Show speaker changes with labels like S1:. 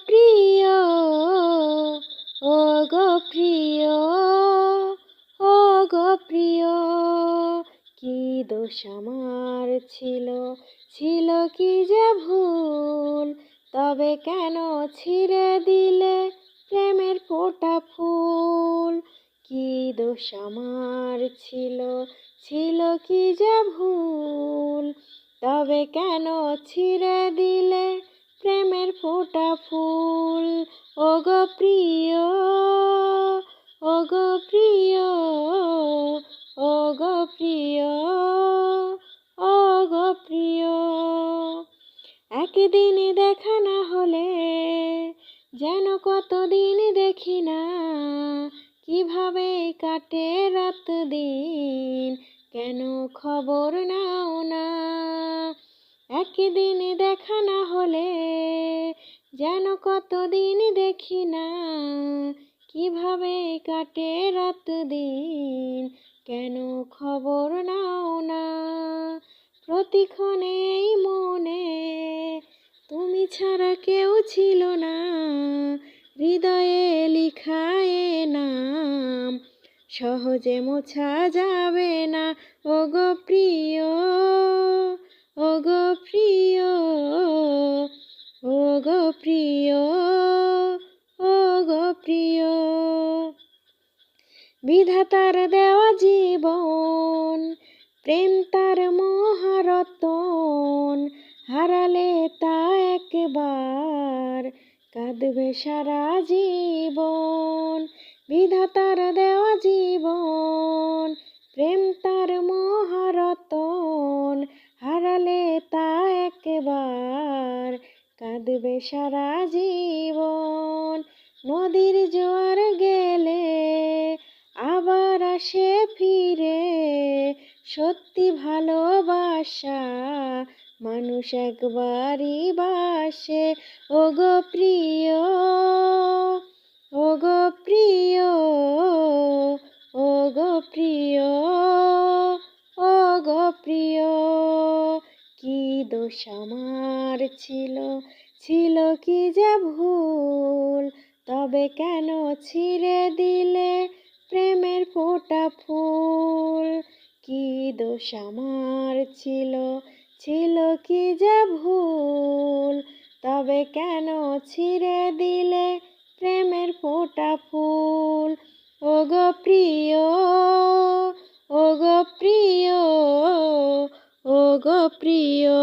S1: প্রিয়, ও গো প্রিয়, ও গো প্রিয়, কি দোষ আমার ছিল, ছিল কি যে ভুল, তবে কেন ছিঁড়ে দিলে প্রেমের ফোঁটা ফুল। কি দোষ আমার ছিল, ছিল কি যে ভুল, তবে কেন ছিঁড়ে দিলে প্রেমের ফোঁটা ফুল। ও গো প্রিয়, ও গো প্রিয়, ও গো প্রিয়, ও গো প্রিয়, একদিন দেখা না হলে যেন কতদিন দেখি না, কিভাবে কাটে রাত দিন, কেন খবর নাও না। একদিন দেখা না হলে যেন কতদিন দেখি না, কিভাবে কাটে রাত দিন, কেন খবর নাও না। প্রতিক্ষণে এই মনে তুমি ছাড়া কেউ ছিল না, হৃদয়ে লিখা এ নাম সহজে মোছা যাবে না। ও গো প্রিয়, ও গো প্রিয়, ও গো প্রিয়, ও গো প্রিয়, বিধাতার দেওয়া জীবন, প্রেম তার মহারতন, হারালে তা একবার কাঁদবে সারা জীবন। বিধাতার দেওয়া জীবন, প্রেম তার মহারতন, হারালে তা একবার কাঁদবে সারা জীবন। নদীর জোয়ার গেলে আবার আসে ফিরে, সত্যি ভালোবাসা মানুষ একবারই বাসে। ও গো প্রিয়, ও গো প্রিয়, ও গো প্রিয়, ও গো প্রিয়, কি দোষ আমার ছিল, ছিল কি যে ভুল, তবে কেন ছিঁড়ে দিলে প্রেমের ফোঁটা ফুল। কি দোষ আমার ছিল, ছিল কি যে ভুল, তবে কেন ছিঁড়ে দিলে প্রেমের ফোঁটা ফুল। ও গো প্রিয়, ও গো প্রিয়, ও গো প্রিয়,